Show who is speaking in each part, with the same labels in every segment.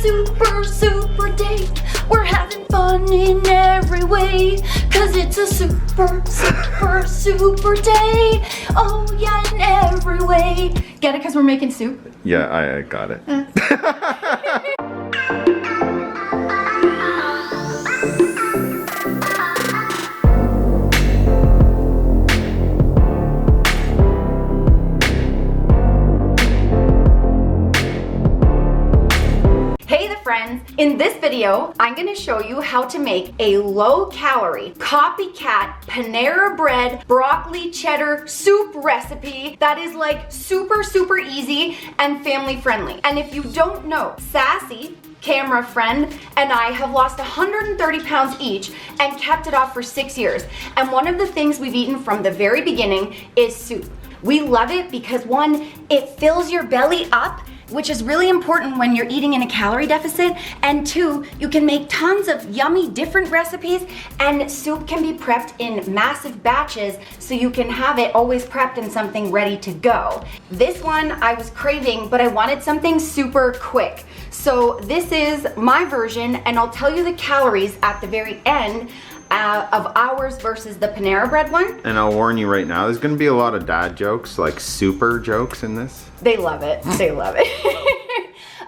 Speaker 1: super day. We're having fun in every way, 'cause it's a super day. Oh yeah, in every way. Get it? 'Cause we're making soup?
Speaker 2: Yeah, I got it.
Speaker 1: Friends, in this video, I'm gonna show you how to make a low-calorie, copycat Panera Bread broccoli cheddar soup recipe that is like super easy and family friendly. And if you don't know, Sassy, camera friend, and I have lost 130 pounds each and kept it off for 6 years. And one of the things we've eaten from the very beginning is soup. We love it because one, it fills your belly up, which is really important when you're eating in a calorie deficit, and two, you can make tons of yummy different recipes, and soup can be prepped in massive batches so you can have it always prepped and something ready to go. This one I was craving, but I wanted something super quick. So this is my version, and I'll tell you the calories at the very end of ours versus the Panera Bread one.
Speaker 2: And I'll warn you right now, there's gonna be a lot of dad jokes, like super jokes in this.
Speaker 1: They love it, they love it.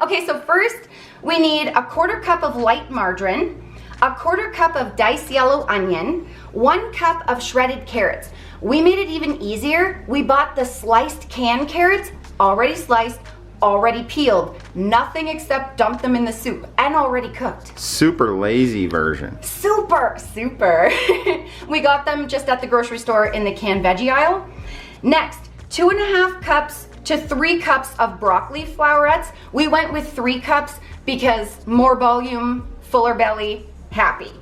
Speaker 1: Okay, so first we need a 1/4 cup of light margarine, a 1/4 cup of diced yellow onion, 1 cup of shredded carrots. We made it even easier. We bought the sliced canned carrots, already sliced, already peeled, nothing except dump them in the soup and already cooked.
Speaker 2: Super lazy version.
Speaker 1: Super. We got them just at the grocery store in the canned veggie aisle. Next, 2.5 cups to 3 cups of broccoli florets. We went with 3 cups because more volume, fuller belly, happy.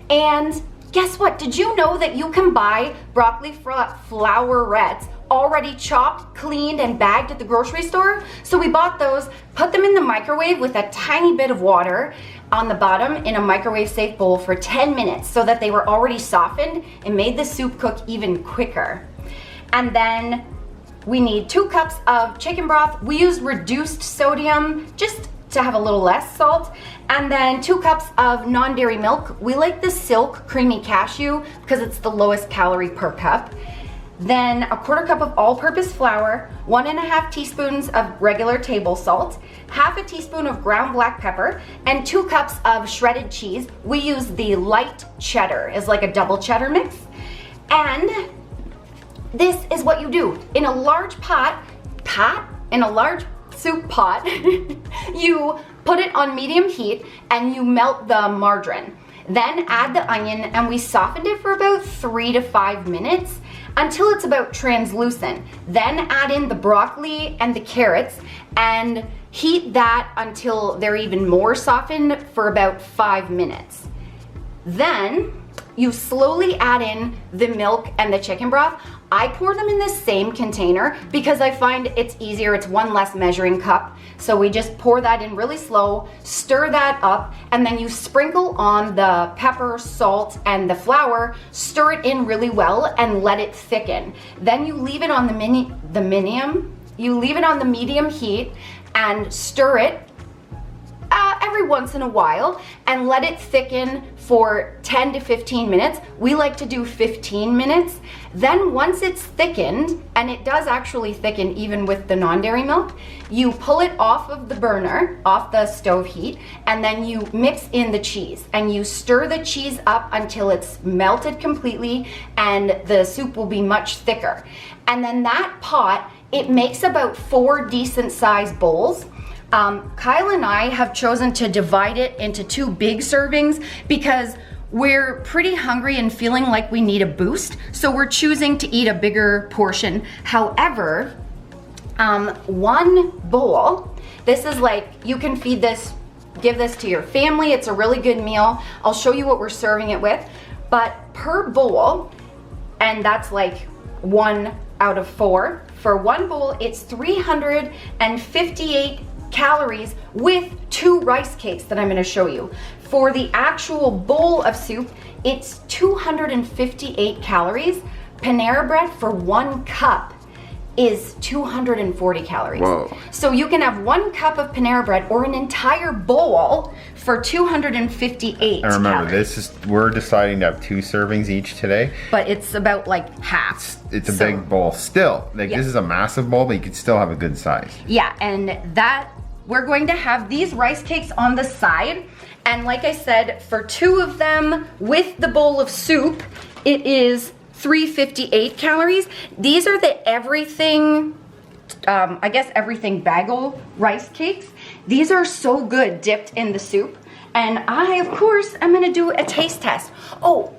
Speaker 1: And guess what? Did you know that you can buy broccoli florets already chopped, cleaned, and bagged at the grocery store? So we bought those, put them in the microwave with a tiny bit of water on the bottom in a microwave safe bowl for 10 minutes so that they were already softened and made the soup cook even quicker. And then we need 2 cups of chicken broth. We used reduced sodium just to have a little less salt. And then 2 cups of non-dairy milk. We like the Silk Creamy Cashew because it's the lowest calorie per cup. Then a 1/4 cup of all-purpose flour, 1.5 teaspoons of regular table salt, 1/2 teaspoon of ground black pepper, and 2 cups of shredded cheese. We use the light cheddar, it's like a double cheddar mix. And this is what you do. In a large in a large soup pot, you put it on medium heat and you melt the margarine. Then add the onion, and we softened it for about 3 to 5 minutes until it's about translucent. Then add in the broccoli and the carrots and heat that until they're even more softened for about 5 minutes. Then you slowly add in the milk and the chicken broth. I pour them in the same container because I find it's easier, it's 1 less measuring cup. So we just pour that in really slow, stir that up, and then you sprinkle on the pepper, salt, and the flour, stir it in really well, and let it thicken. Then you leave it on the medium heat and stir it every once in a while and let it thicken for 10 to 15 minutes. We like to do 15 minutes. Then once it's thickened, and it does actually thicken even with the non-dairy milk, you pull it off of the burner, off the stove heat, and then you mix in the cheese and you stir the cheese up until it's melted completely and the soup will be much thicker. And then that pot, it makes about 4 decent sized bowls. Kyle and I have chosen to divide it into 2 big servings because we're pretty hungry and feeling like we need a boost, so we're choosing to eat a bigger portion. However, 1 bowl, this is like, you can feed this, give this to your family, it's a really good meal. I'll show you what we're serving it with, but per bowl, and that's like 1 out of 4, for 1 bowl, it's 358 calories with 2 rice cakes that I'm going to show you. For the actual bowl of soup, it's 258 calories. Panera Bread for 1 cup is 240 calories.
Speaker 2: Whoa.
Speaker 1: So you can have 1 cup of Panera Bread or an entire bowl for 258
Speaker 2: And remember,
Speaker 1: calories.
Speaker 2: we're deciding to have 2 servings each today.
Speaker 1: But it's about like half.
Speaker 2: It's a big bowl. Still, like
Speaker 1: Yeah.
Speaker 2: this is a massive bowl, but you can still have a good size.
Speaker 1: Yeah, and that, we're going to have these rice cakes on the side. And like I said, for 2 of them with the bowl of soup, it is 358 calories. These are the everything, I guess everything bagel rice cakes. These are so good dipped in the soup. And I, of course, am gonna do a taste test. Oh,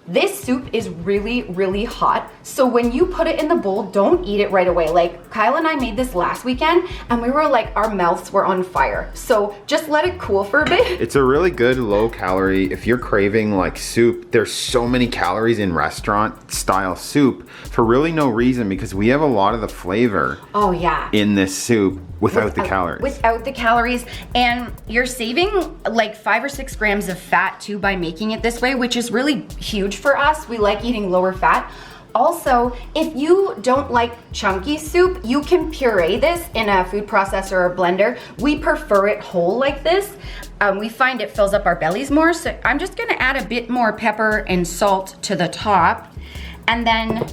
Speaker 1: this soup is really, really hot. So when you put it in the bowl, don't eat it right away. Like Kyle and I made this last weekend and we were like, our mouths were on fire. So just let it cool for a bit.
Speaker 2: It's a really good low calorie. If you're craving like soup, there's so many calories in restaurant style soup for really no reason, because we have a lot of the flavor
Speaker 1: Oh yeah.
Speaker 2: in this soup without the calories.
Speaker 1: Without the calories. And you're saving like 5 or 6 grams of fat too by making it this way, which is really huge for us. We like eating lower fat. Also, if you don't like chunky soup, you can puree this in a food processor or blender. We prefer it whole like this. We find it fills up our bellies more. So I'm just gonna add a bit more pepper and salt to the top. And then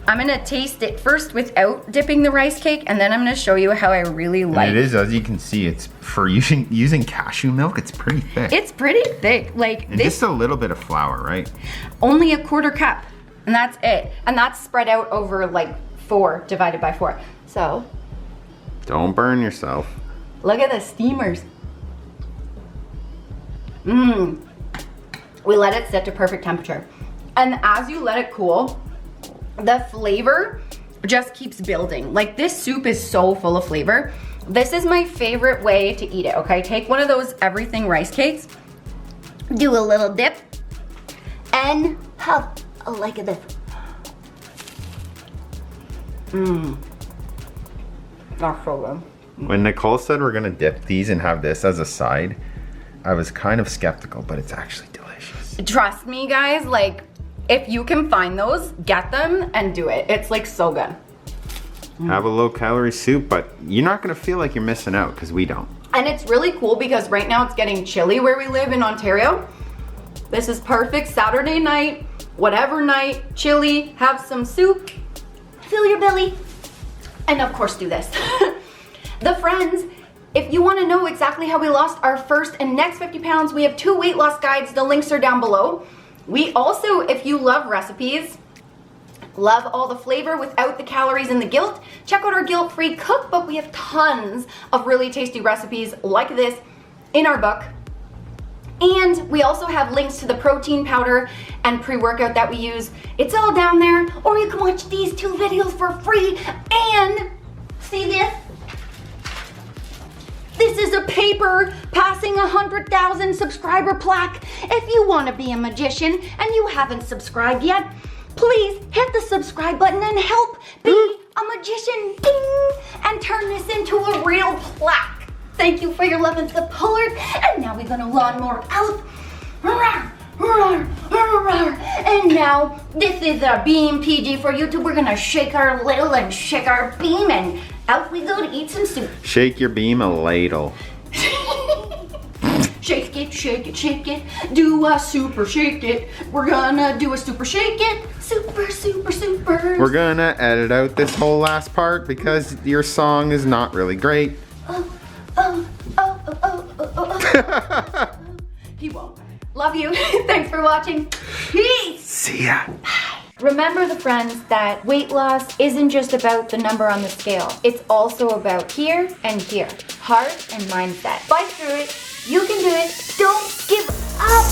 Speaker 1: I'm gonna taste it first without dipping the rice cake, and then I'm gonna show you how I really like
Speaker 2: And it is, as you can see, it's for using cashew milk, it's pretty thick.
Speaker 1: It's pretty thick, like
Speaker 2: and
Speaker 1: this,
Speaker 2: just a little bit of flour, right?
Speaker 1: only a 1/4 cup, and that's it. And that's spread out over like 4 divided by 4. So,
Speaker 2: Don't burn yourself.
Speaker 1: look at the steamers. Mmm. We let it sit to perfect temperature. And as you let it cool, the flavor just keeps building. Like this soup is so full of flavor. This is my favorite way to eat it, okay? Take one of those everything rice cakes, do a little dip, and have a like of this. Mmm. That's so good.
Speaker 2: When Nicole said we're gonna dip these and have this as a side, I was kind of skeptical, but it's actually delicious.
Speaker 1: Trust me, guys, like, if you can find those, get them and do it. It's like so good.
Speaker 2: Have a low calorie soup, but you're not gonna feel like you're missing out, because we don't.
Speaker 1: And it's really cool because right now it's getting chilly where we live in Ontario. This is perfect Saturday night, whatever night, chilly, have some soup, fill your belly, and of course do this. The friends, if you want to know exactly how we lost our first and next 50 pounds, we have 2 weight loss guides. The links are down below. We also, if you love recipes, love all the flavor without the calories and the guilt, check out our guilt-free cookbook. We have tons of really tasty recipes like this in our book. And we also have links to the protein powder and pre-workout that we use. It's all down there. Or you can watch these 2 videos for free. And see this? This is a paper passing 100,000 subscriber plaque. If you want to be a magician and you haven't subscribed yet, please hit the subscribe button and help be a magician. Ding! And turn this into a real plaque. Thank you for your love and support. And now we're gonna lawnmower out. And now this is a beam PG for YouTube. We're gonna shake our little and shake our beam, and out we go to eat some soup.
Speaker 2: Shake your beam a ladle.
Speaker 1: Shake it, shake it, shake it. Do a super shake it. We're gonna do a super shake it. Super, super, super.
Speaker 2: We're gonna edit out this whole last part because your song is not really great.
Speaker 1: Oh. He won't. Love you. Thanks for watching. Peace.
Speaker 2: See ya.
Speaker 1: Remember, the friends, that weight loss isn't just about the number on the scale. It's also about here and here. Heart and mindset. Fight through it. You can do it. Don't give up.